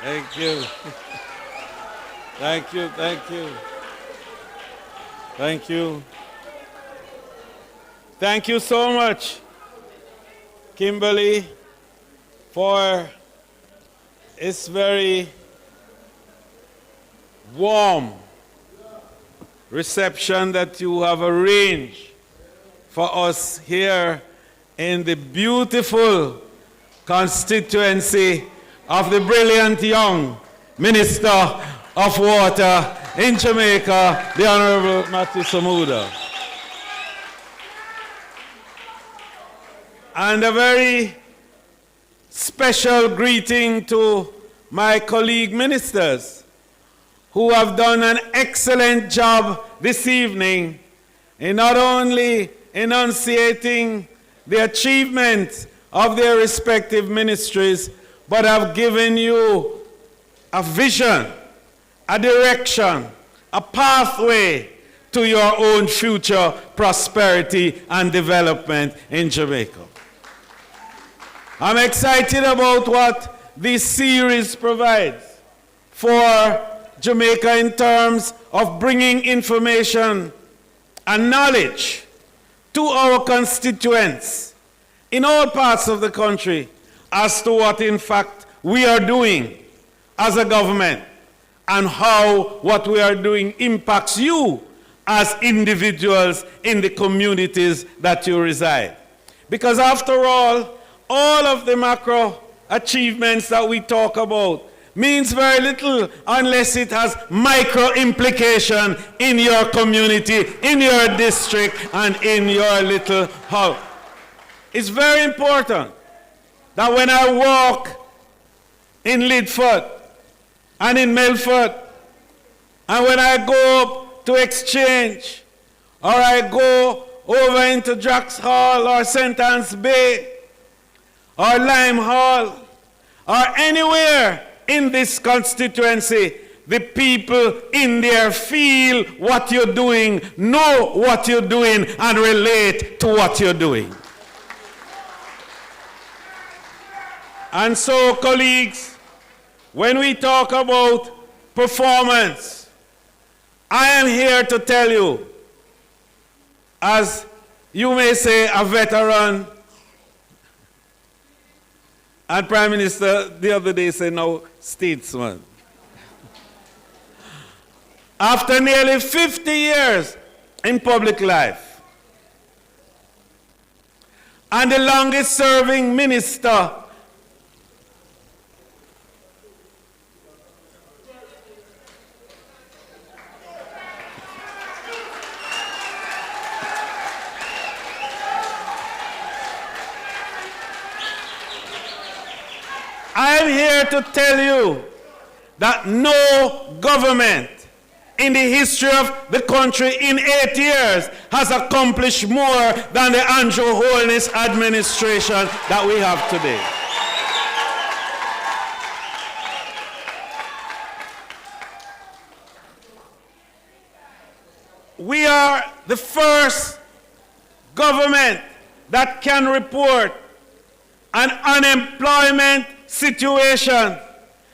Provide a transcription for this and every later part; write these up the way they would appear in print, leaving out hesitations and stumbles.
Thank you. Thank you, thank you. Thank you. Thank you so much, Kimberly, for this very warm reception that you have arranged for us here in the beautiful constituency of the brilliant young Minister of Water in Jamaica, the Honorable Matthew Samuda. And a very special greeting to my colleague ministers who have done an excellent job this evening in not only enunciating the achievements of their respective ministries, but have given you a vision, a direction, a pathway to your own future prosperity and development in Jamaica. I'm excited about what this series provides for Jamaica in terms of bringing information and knowledge to our constituents in all parts of the country as to what in fact we are doing as a government and how what we are doing impacts you as individuals in the communities that you reside. Because after all of the macro achievements that we talk about means very little unless it has micro implication in your community, in your district, and in your little house. It's very important that when I walk in Lidford and in Melford, and when I go up to Exchange, or I go over into Drax Hall or St. Anne's Bay, or Lime Hall, or anywhere in this constituency, the people in there feel what you're doing, know what you're doing, and relate to what you're doing. And so, colleagues, when we talk about performance, I am here to tell you, as you may say, a veteran. And Prime Minister the other day said, now, statesman. After nearly 50 years in public life, and the longest serving minister I am here to tell you that no government in the history of the country in 8 years has accomplished more than the Andrew Holness administration that we have today. We are the first government that can report an unemployment situation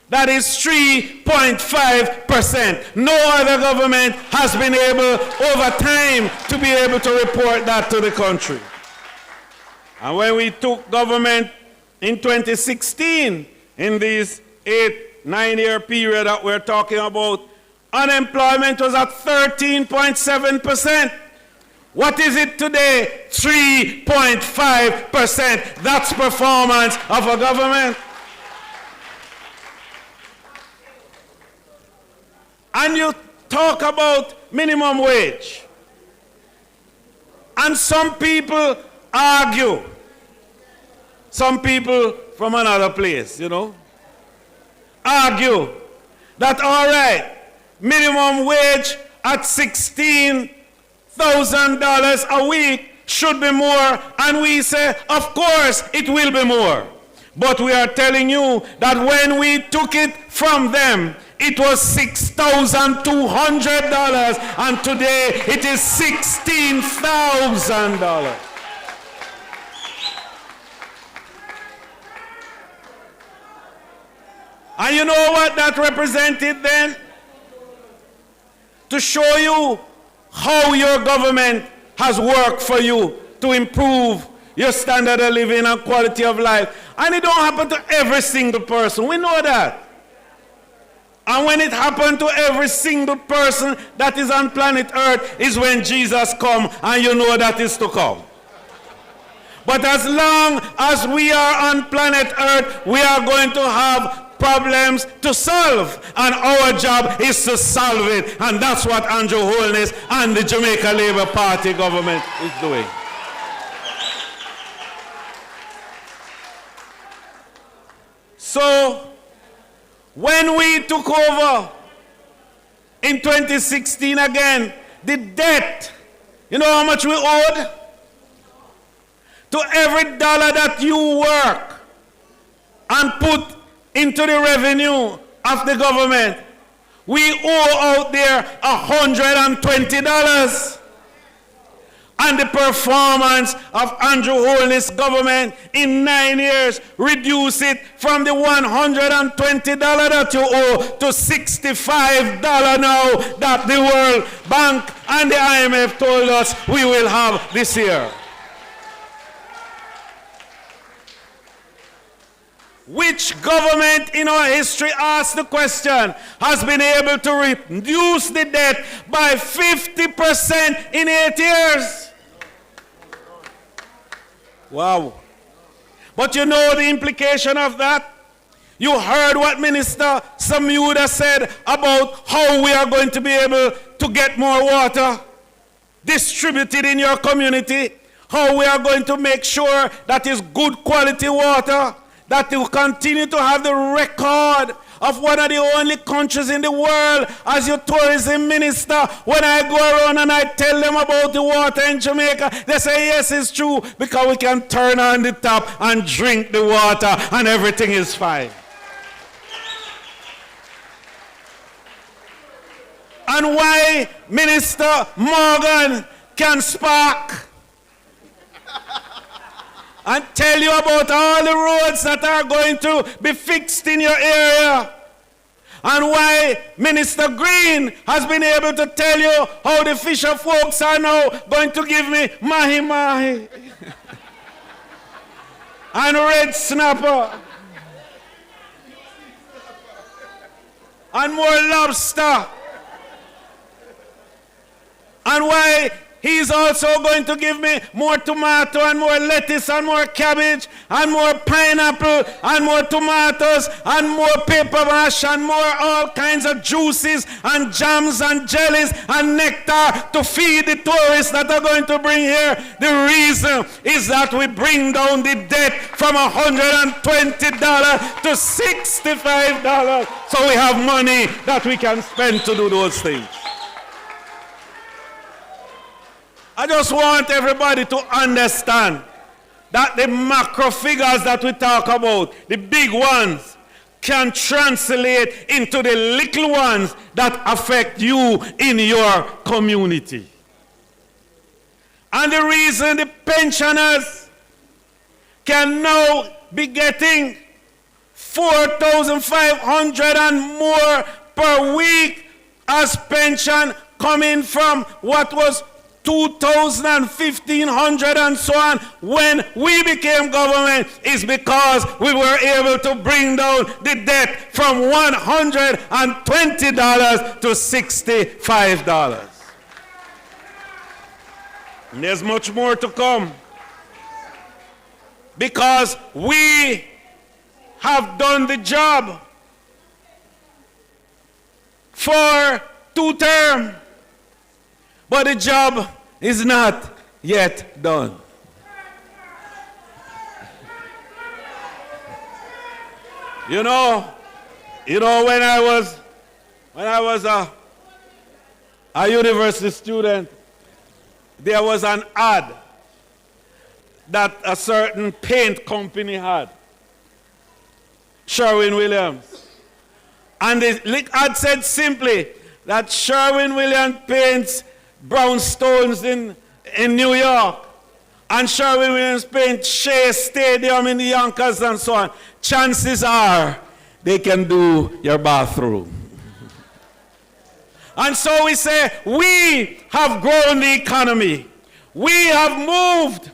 that is 3.5%. No other government has been able over time to be able to report that to the country. And when we took government in 2016, in this 8-9-year period that we're talking about, unemployment was at 13.7%. What is it today? 3.5%. That's performance of a government. And you talk about minimum wage. And some people argue. Some people from another place, you know, argue that, all right, minimum wage at $16,000 a week should be more. And we say, of course, it will be more. But we are telling you that when we took it from them, it was $6,200, and today it is $16,000. And you know what that represented then? To show you how your government has worked for you to improve your standard of living and quality of life. And it don't happen to every single person. We know that. And when it happened to every single person that is on planet Earth is when Jesus come, and you know that is to come. But as long as we are on planet Earth, we are going to have problems to solve, and our job is to solve it. And that's what Andrew Holness and the Jamaica Labour Party government is doing. So, when we took over in 2016 again, the debt, you know how much we owed? To every dollar that you work and put into the revenue of the government, we owe out there $120. And the performance of Andrew Holness' government in 9 years reduced it from the $120 that you owe to $65 now that the World Bank and the IMF told us we will have this year. Which government in our history, asked the question, has been able to reduce the debt by 50% in 8 years? Wow. But you know the implication of that? You heard what Minister Samuda said about how we are going to be able to get more water distributed in your community, how we are going to make sure that is good quality water, that will continue to have the record of one of the only countries in the world. As your tourism minister, when I go around and I tell them about the water in Jamaica, they say, yes, it's true, because we can turn on the tap and drink the water and everything is fine. And why Minister Morgan can spark and tell you about all the roads that are going to be fixed in your area. And why Minister Green has been able to tell you how the fisher folks are now going to give me mahi-mahi and red snapper and more lobster. And why he's also going to give me more tomato and more lettuce and more cabbage and more pineapple and more tomatoes and more paper mash and more all kinds of juices and jams and jellies and nectar to feed the tourists that are going to bring here. The reason is that we bring down the debt from $120 to $65, so we have money that we can spend to do those things. I just want everybody to understand that the macro figures that we talk about, the big ones, can translate into the little ones that affect you in your community. And the reason the pensioners can now be getting $4,500 and more per week as pension coming from what was $2,000 and $1,500 and so on when we became government is because we were able to bring down the debt from $120 to $65. And there's much more to come, because we have done the job for 2 terms. But the job is not yet done. You know, when I was a university student, there was an ad that a certain paint company had, Sherwin-Williams. And the ad said simply that Sherwin-Williams paints brownstones in New York, and Sherwin-Williams paint Shea Stadium in the Yonkers and so on. Chances are they can do your bathroom. And so we say, we have grown the economy. We have moved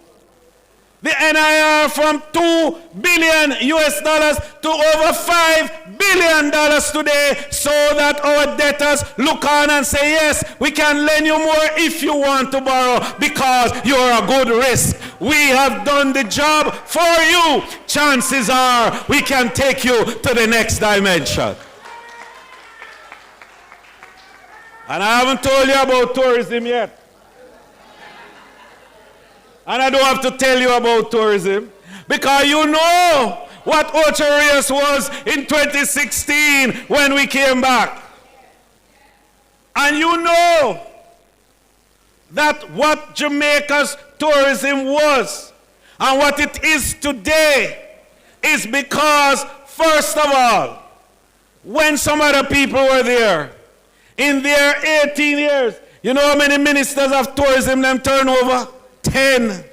the NIR from $2 billion US to over $5 billion today, so that our debtors look on and say, yes, we can lend you more if you want to borrow because you're a good risk. We have done the job for you. Chances are we can take you to the next dimension. And I haven't told you about tourism yet. And I don't have to tell you about tourism, because you know what Ocherius was in 2016 when we came back. And you know that what Jamaica's tourism was and what it is today is because, first of all, when some other people were there, in their 18 years, you know how many ministers of tourism them turn over? 10.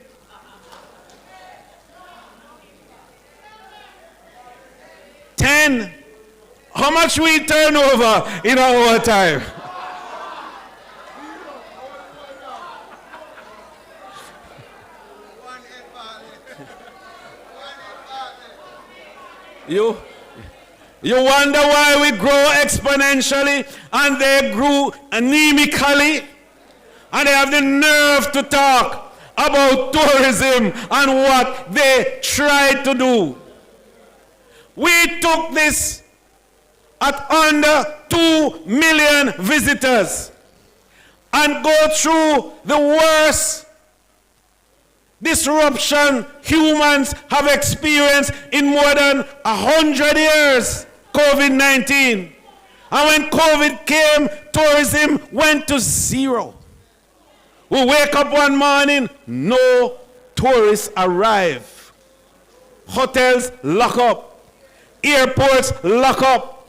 10. How much we turn over in our time? You wonder why we grow exponentially and they grew anemically, and they have the nerve to talk about tourism and what they tried to do. We took this at under 2 million visitors and go through the worst disruption humans have experienced in more than 100 years, COVID-19. And when COVID came, tourism went to zero. We wake up one morning, no tourists arrive. Hotels lock up. Airports lock up.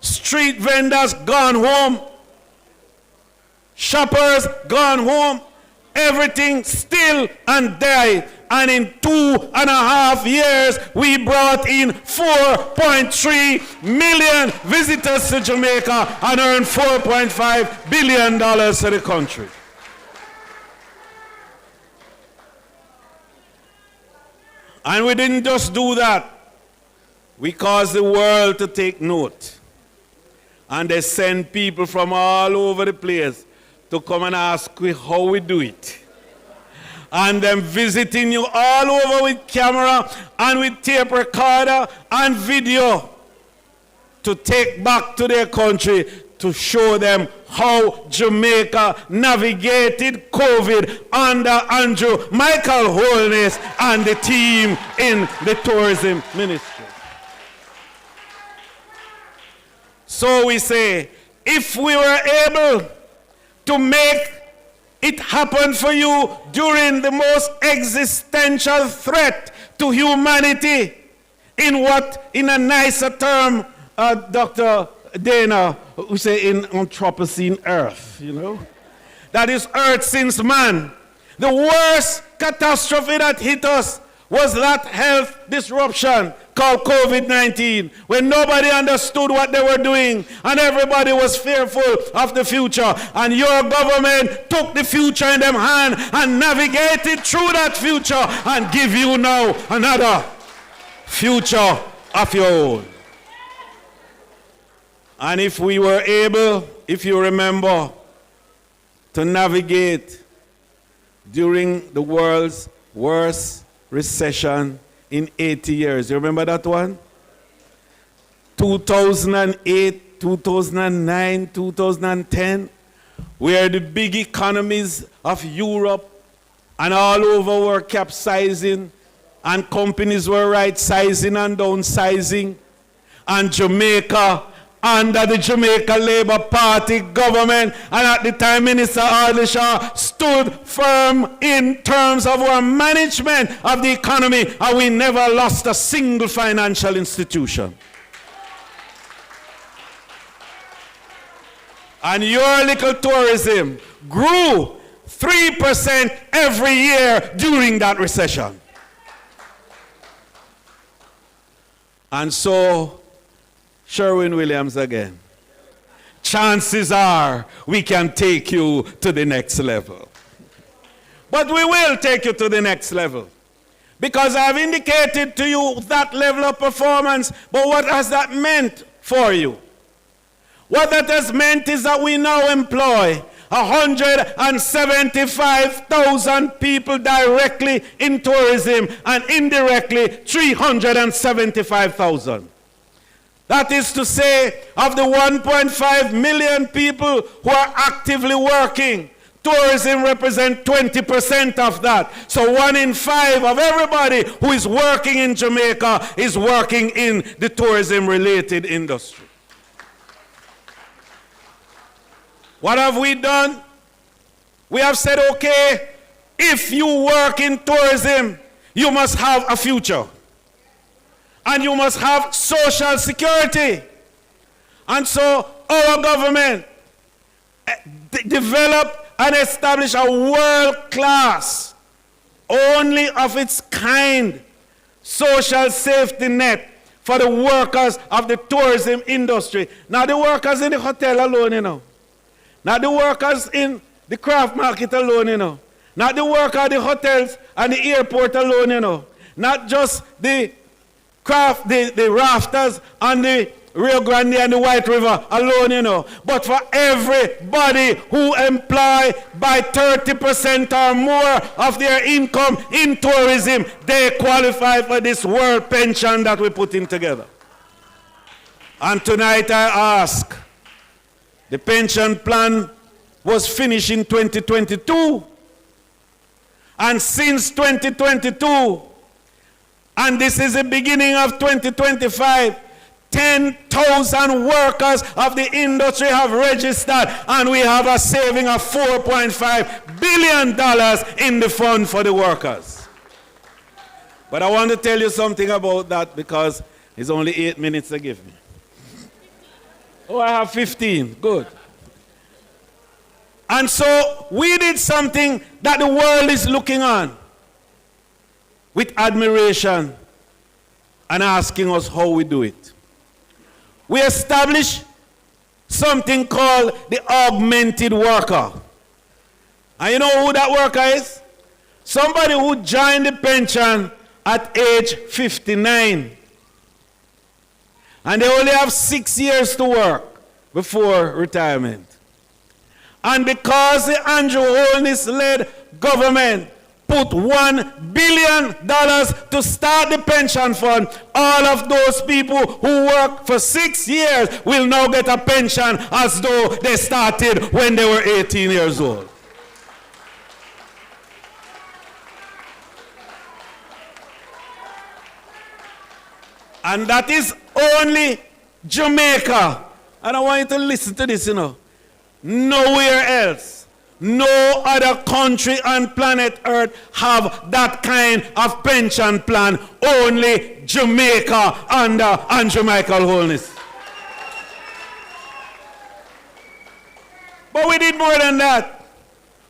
Street vendors gone home. Shoppers gone home. Everything still and died. And in 2.5 years, we brought in 4.3 million visitors to Jamaica and earned $4.5 billion to the country. And we didn't just do that. We caused the world to take note. And they send people from all over the place to come and ask me how we do it. And them visiting you all over with camera and with tape recorder and video to take back to their country to show them how Jamaica navigated COVID under Andrew Michael Holness and the team in the tourism ministry. So we say, if we were able to make it happen for you during the most existential threat to humanity, in a nicer term, Dr. Dana, we say in Anthropocene Earth, you know? That is Earth since man. The worst catastrophe that hit us was that health disruption called COVID-19, when nobody understood what they were doing and everybody was fearful of the future. And your government took the future in them hand and navigated through that future and give you now another future of your own. And if we were able, if you remember, to navigate during the world's worst recession in 80 years. You remember that one? 2008, 2009, 2010, where the big economies of Europe and all over were capsizing, and companies were right-sizing and downsizing, and Jamaica, under the Jamaica Labour Party government, and at the time Minister Ardishaw stood firm in terms of our management of the economy, and we never lost a single financial institution. And your little tourism grew 3% every year during that recession. And so Sherwin-Williams again. Chances are we can take you to the next level. But we will take you to the next level. Because I've indicated to you that level of performance, but what has that meant for you? What that has meant is that we now employ 175,000 people directly in tourism and indirectly 375,000. That is to say, of the 1.5 million people who are actively working, tourism represents 20% of that. So 1 in 5 of everybody who is working in Jamaica is working in the tourism-related industry. What have we done? We have said, okay, if you work in tourism, you must have a future. And you must have social security. And so our government developed and established a world-class, only of its kind, social safety net for the workers of the tourism industry. Not the workers in the hotel alone, you know. Not the workers in the craft market alone, you know. Not the workers at the hotels and the airport alone, you know. Not just the craft, the rafters and the Rio Grande and the White River alone, you know. But for everybody who employ by 30% or more of their income in tourism, they qualify for this world pension that we're putting together. And tonight I ask, the pension plan was finished in 2022. And since 2022, and this is the beginning of 2025, 10,000 workers of the industry have registered, and we have a saving of $4.5 billion in the fund for the workers. But I want to tell you something about that because it's only 8 minutes to give me. Oh, I have 15. Good. And so we did something that the world is looking on with admiration and asking us how we do it. We established something called the augmented worker. And you know who that worker is? Somebody who joined the pension at age 59. And they only have 6 years to work before retirement. And because the Andrew Holness-led government put $1 billion to start the pension fund, all of those people who work for 6 years will now get a pension as though they started when they were 18 years old. And that is only Jamaica. And I want you to listen to this, you know. Nowhere else, no other country on planet Earth have that kind of pension plan. Only Jamaica under Andrew Michael Holness. But we did more than that.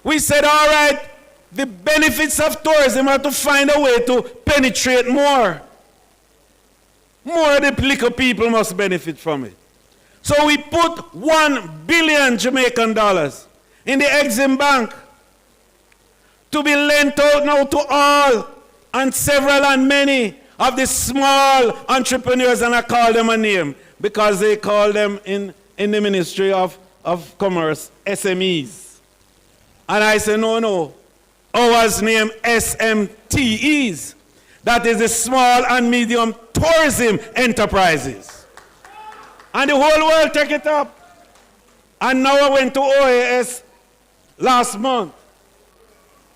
We said, all right, the benefits of tourism are to find a way to penetrate more. More of the little people must benefit from it. So we put $1 billion Jamaican dollars in the Exim Bank to be lent out now to all and several and many of the small entrepreneurs, and I call them a name because they call them in the Ministry of Commerce SMEs. And I say, no, ours name SMTEs. That is the small and medium tourism enterprises. And the whole world take it up. And now I went to OAS last month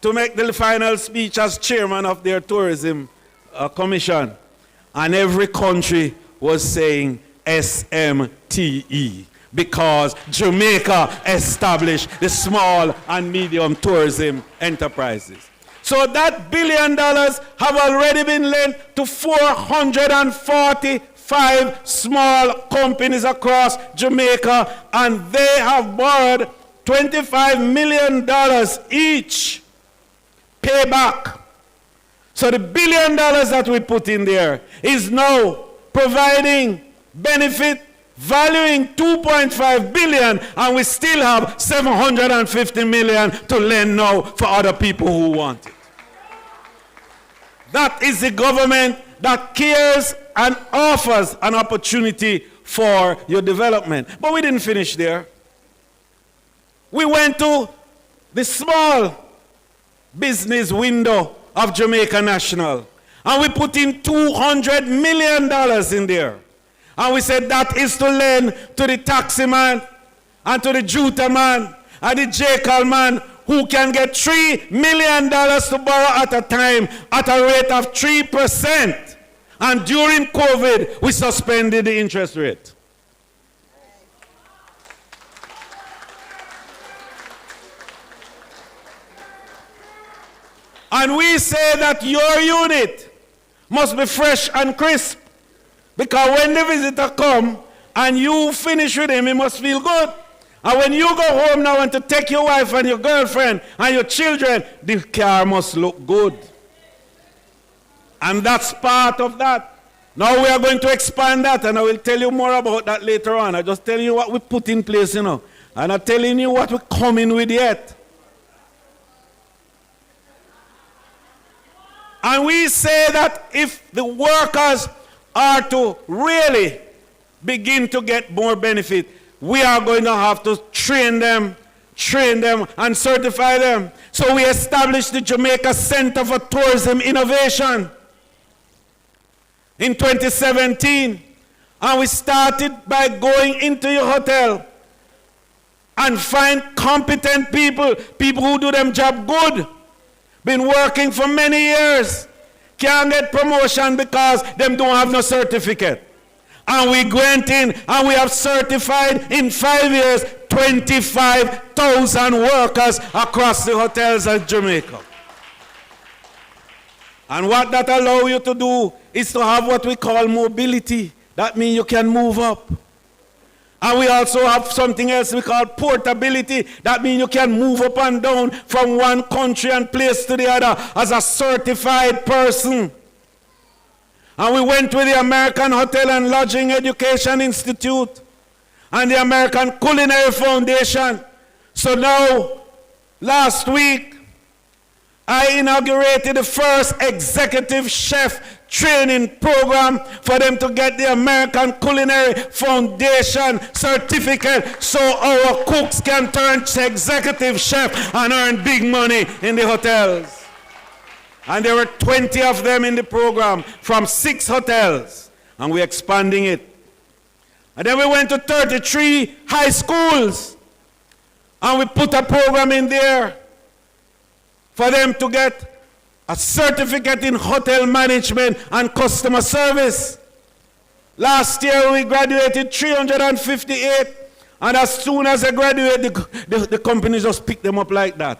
to make the final speech as chairman of their tourism commission. And every country was saying SMTE because Jamaica established the small and medium tourism enterprises. So that $1 billion have already been lent to 445 small companies across Jamaica, and they have borrowed $25 million each. Pay back. So the $1 billion that we put in there is now providing benefit valuing 2.5 billion, and we still have 750 million to lend now for other people who want it. That is the government that cares and offers an opportunity for your development. But we didn't finish there. We went to the small business window of Jamaica National, and we put in $200 million in there. And we said that is to lend to the taxi man and to the juta man and the jackal man who can get $3 million to borrow at a time at a rate of 3%. And during COVID, we suspended the interest rate. And we say that your unit must be fresh and crisp. Because when the visitor come and you finish with him, he must feel good. And when you go home now and to take your wife and your girlfriend and your children, the car must look good. And that's part of that. Now we are going to expand that, and I will tell you more about that later on. I just tell you what we put in place, you know. And I'm telling you what we're coming with yet. And we say that if the workers are to really begin to get more benefit, we are going to have to train them and certify them. So we established the Jamaica Center for Tourism Innovation in 2017. And we started by going into your hotel and find competent people who do them job good, been working for many years, can't get promotion because them don't have no certificate. And we went in and we have certified in 5 years 25,000 workers across the hotels of Jamaica. And what that allows you to do is to have what we call mobility. That means you can move up. And we also have something else we call portability. That means you can move up and down from one country and place to the other as a certified person. And we went with the American Hotel and Lodging Education Institute and the American Culinary Foundation. So now, last week, I inaugurated the first executive chef training program for them to get the American Culinary Foundation certificate so our cooks can turn executive chef and earn big money in the hotels. And there were 20 of them in the program from 6 hotels, and we're expanding it. And then we went to 33 high schools, and we put a program in there for them to get a certificate in hotel management and customer service. Last year we graduated 358, and as soon as they graduate, the companies just pick them up like that.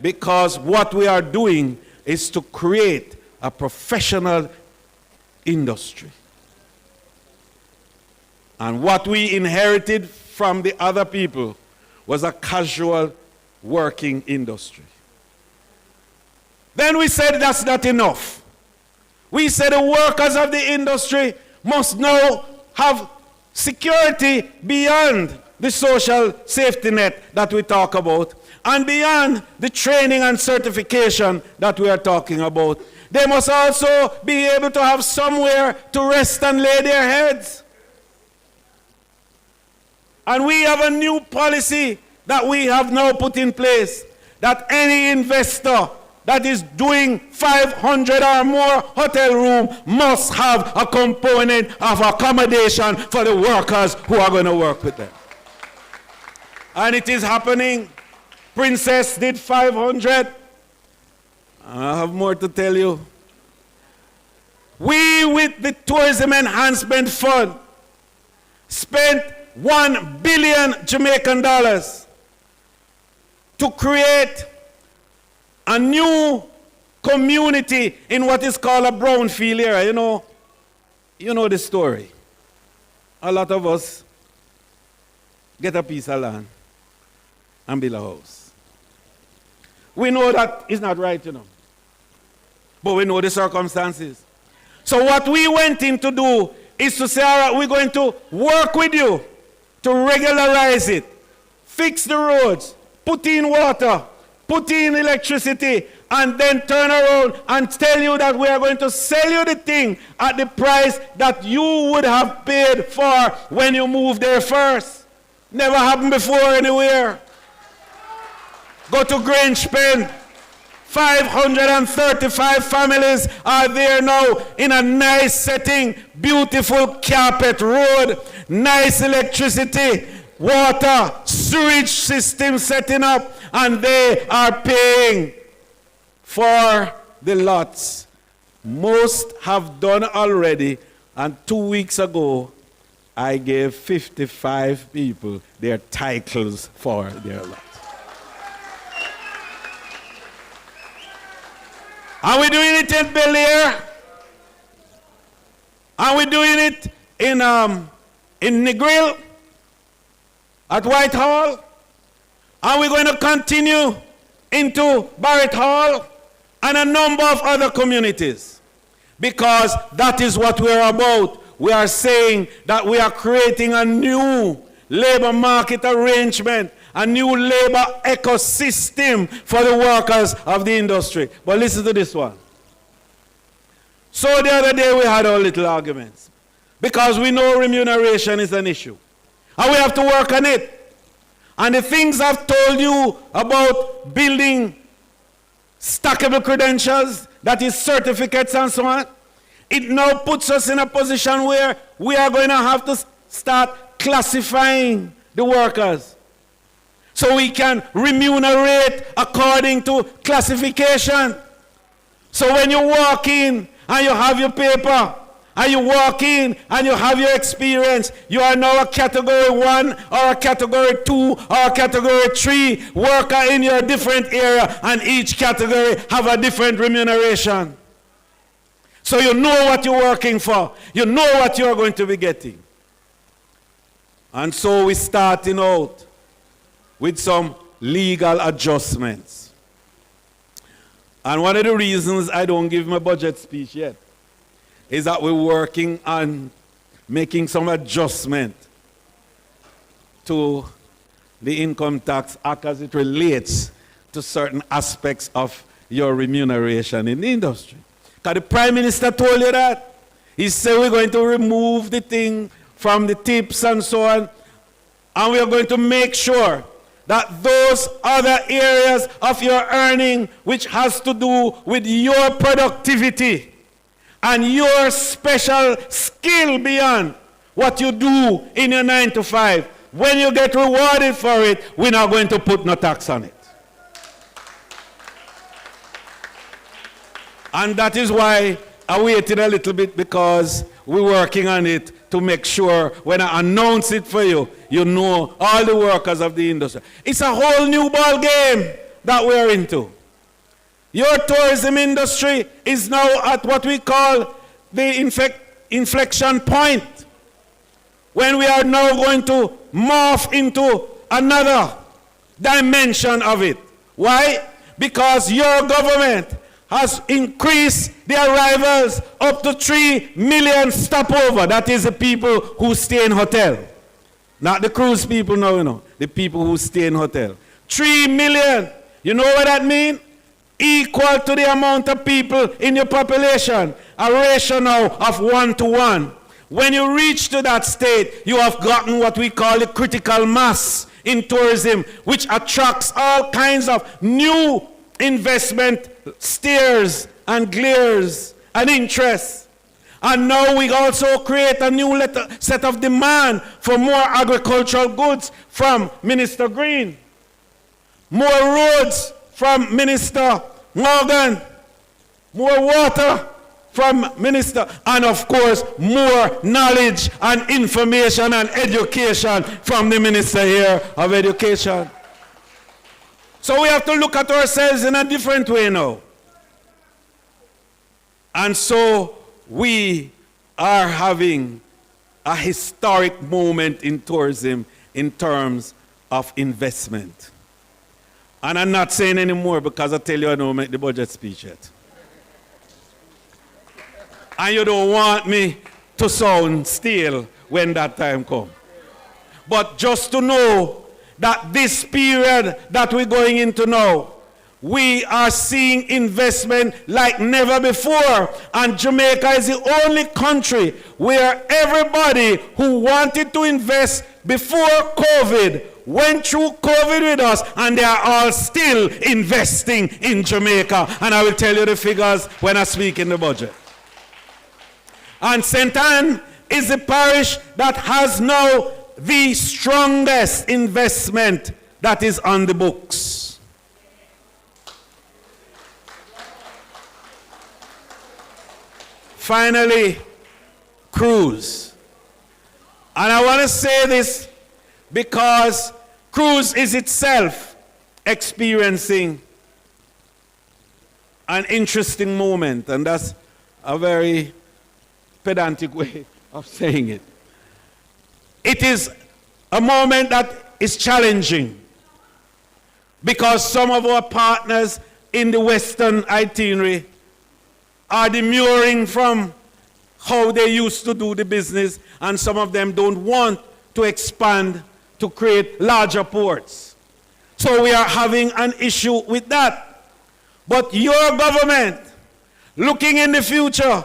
Because what we are doing is to create a professional industry. And what we inherited from the other people was a casual working industry. Then we said that's not enough. We said the workers of the industry must now have security beyond the social safety net that we talk about and beyond the training and certification that we are talking about. They must also be able to have somewhere to rest and lay their heads. And we have a new policy that we have now put in place, that any investor that is doing 500 or more hotel room must have a component of accommodation for the workers who are going to work with them. And it is happening. Princess did 500. I have more to tell you. We, with the Tourism Enhancement Fund, spent 1 billion Jamaican dollars to create a new community in what is called a brownfield area. You know the story. A lot of us get a piece of land and build a house. We know that it's not right, but we know the circumstances. So what we went in to do is to say, all right, we're going to work with you to regularize it, fix the roads, put in water, put in electricity, and then turn around and tell you that we are going to sell you the thing at the price that you would have paid for when you moved there first. Never happened before anywhere. Go to Grange Pen. 535 families are there now in a nice setting, beautiful carpet road, nice electricity, water, sewage system setting up, and they are paying for the lots. Most have done already, and 2 weeks ago, I gave 55 people their titles for their lots. Are we doing it in Bel Air? Are we doing it in Negril? At Whitehall? Are we going to continue into Barrett Hall and a number of other communities? Because that is what we're about. We are saying that we are creating a new labor market arrangement, a new labor ecosystem for the workers of the industry. But listen to this one. So the other day we had our little arguments because we know remuneration is an issue. And we have to work on it. And the things I've told you about building stackable credentials, that is certificates and so on, it now puts us in a position where we are going to have to start classifying the workers so we can remunerate according to classification. So when you walk in and you have your paper, and you walk in and you have your experience, you are now a category 1 or a category 2 or a category 3 worker in your different area, and each category have a different remuneration. So you know what you're working for. You know what you're going to be getting. And so we're starting out with some legal adjustments. And one of the reasons I don't give my budget speech yet is that we're working on making some adjustment to the Income Tax Act as it relates to certain aspects of your remuneration in the industry. Because the Prime Minister told you that. He said we're going to remove the thing from the tips and so on, and we are going to make sure that those other areas of your earning which has to do with your productivity and your special skill beyond what you do in your 9 to 5, when you get rewarded for it, we're not going to put no tax on it. And that is why I waited a little bit, because we're working on it to make sure when I announce it for you, you know all the workers of the industry. It's a whole new ball game that we're into. Your tourism industry is now at what we call the inflection point, when we are now going to morph into another dimension of it. Why? Because your government has increased the arrivals up to 3 million stopover. That is the people who stay in hotel. Not the cruise people now, you know. The people who stay in hotel. 3 million. You know what that means? Equal to the amount of people in your population. A ratio now of 1 to 1. When you reach to that state, you have gotten what we call the critical mass in tourism, which attracts all kinds of new investment stares and glares and interests. And now we also create a new set of demand for more agricultural goods from Minister Green. More roads from Minister Morgan. More water from Minister, and of course more knowledge and information and education from the Minister here of Education. So we have to look at ourselves in a different way now. And so we are having a historic moment in tourism in terms of investment. And I'm not saying anymore because I tell you I don't make the budget speech yet. And you don't want me to sound stale when that time comes. But just to know that this period that we're going into now, we are seeing investment like never before. And Jamaica is the only country where everybody who wanted to invest before COVID went through COVID with us, and they are all still investing in Jamaica. And I will tell you the figures when I speak in the budget. And St. Anne is the parish that has now the strongest investment that is on the books. Finally, cruise. And I want to say this because cruise is itself experiencing an interesting moment, and that's a very pedantic way of saying it. It is a moment that is challenging because some of our partners in the Western itinerary are demurring from how they used to do the business, and some of them don't want to expand to create larger ports. So we are having an issue with that. But your government, looking in the future,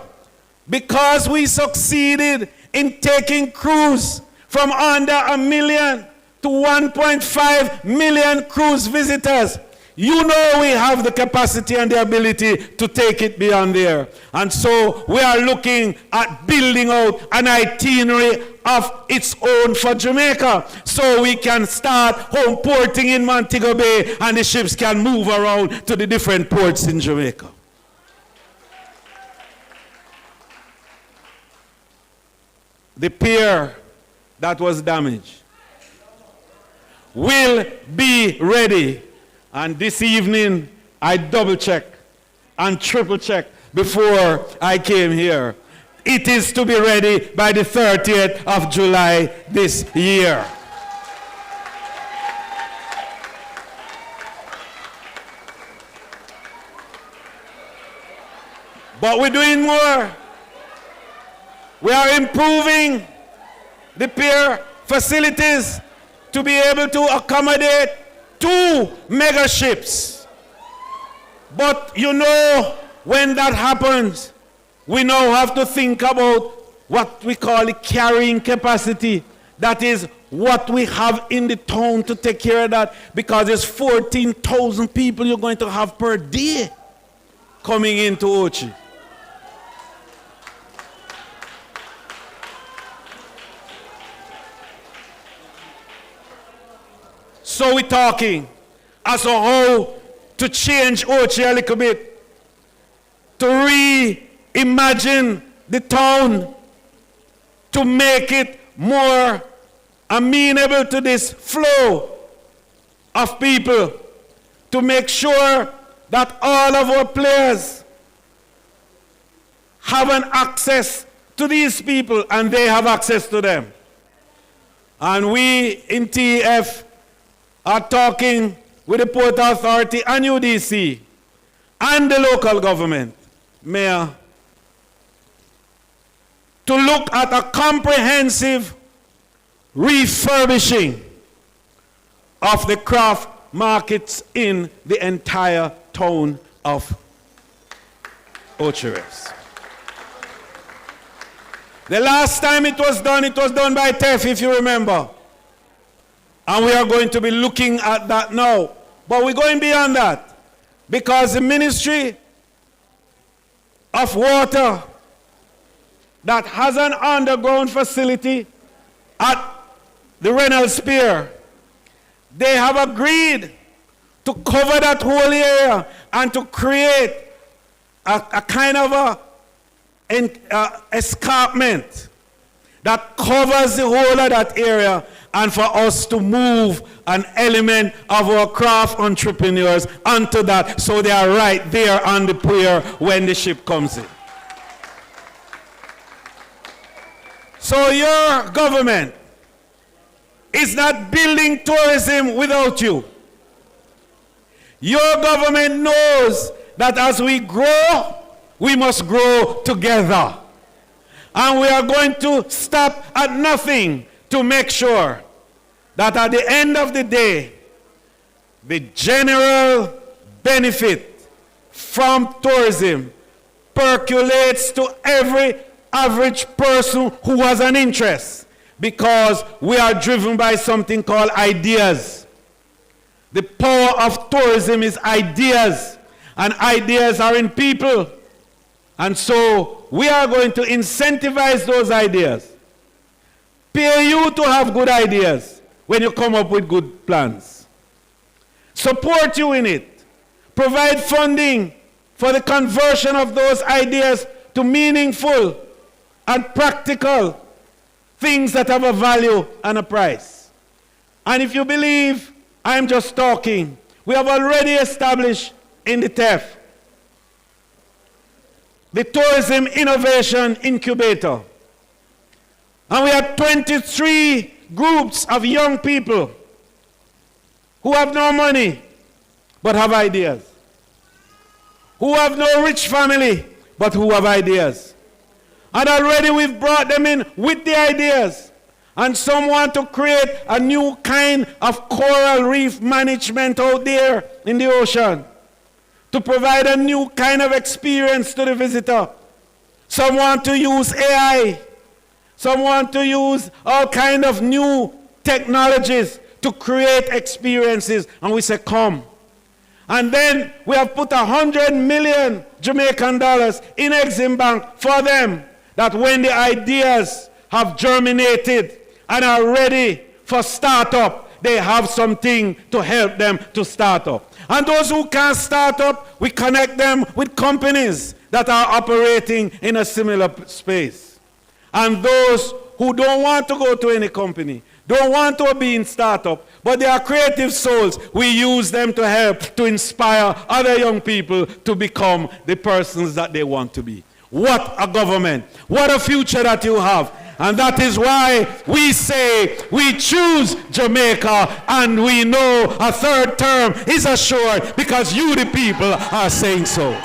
because we succeeded in taking cruise from under 1 million to 1.5 million cruise visitors, you know we have the capacity and the ability to take it beyond there. And so we are looking at building out an itinerary of its own for Jamaica, so we can start home porting in Montego Bay and the ships can move around to the different ports in Jamaica. The pier that was damaged will be ready. And this evening, I double-check and triple-check before I came here. It is to be ready by the 30th of July this year. But we're doing more. We are improving the pier facilities to be able to accommodate 2 mega ships. But you know, when that happens, we now have to think about what we call the carrying capacity. That is what we have in the town to take care of that, because there's 14,000 people you're going to have per day coming into Ochi. So we're talking as to how to change Ochi a little bit, to reimagine the town, to make it more amenable to this flow of people, to make sure that all of our players have an access to these people and they have access to them. And we in TF are talking with the Port Authority and UDC and the local government, Mayor, to look at a comprehensive refurbishing of the craft markets in the entire town of Ocheres. The last time it was done by TEF, if you remember. And we are going to be looking at that now. But we're going beyond that, because the Ministry of Water that has an underground facility at the Reynolds Pier, they have agreed to cover that whole area and to create a kind of an escarpment that covers the whole of that area, and for us to move an element of our craft entrepreneurs onto that, so they are right there on the pier when the ship comes in. So your government is not building tourism without you. Your government knows that as we grow, we must grow together. And we are going to stop at nothing to make sure that at the end of the day, the general benefit from tourism percolates to every average person who has an interest, because we are driven by something called ideas. The power of tourism is ideas, and ideas are in people. And so we are going to incentivize those ideas. Pay you to have good ideas when you come up with good plans. Support you in it. Provide funding for the conversion of those ideas to meaningful and practical things that have a value and a price. And if you believe I'm just talking, we have already established in the TEF the Tourism Innovation Incubator. And we have 23 groups of young people who have no money but have ideas, who have no rich family but who have ideas. And already we've brought them in with the ideas. And some want to create a new kind of coral reef management out there in the ocean to provide a new kind of experience to the visitor. Some want to use AI. Some want to use all kind of new technologies to create experiences. And we say, come. And then we have put 100 million Jamaican dollars in Exim Bank for them, that when the ideas have germinated and are ready for startup, they have something to help them to start up. And those who can't start up, we connect them with companies that are operating in a similar space. And those who don't want to go to any company, don't want to be in startup, but they are creative souls, we use them to help to inspire other young people to become the persons that they want to be. What a government. What a future that you have. And that is why we say we choose Jamaica, and we know a third term is assured because you, the people, are saying so.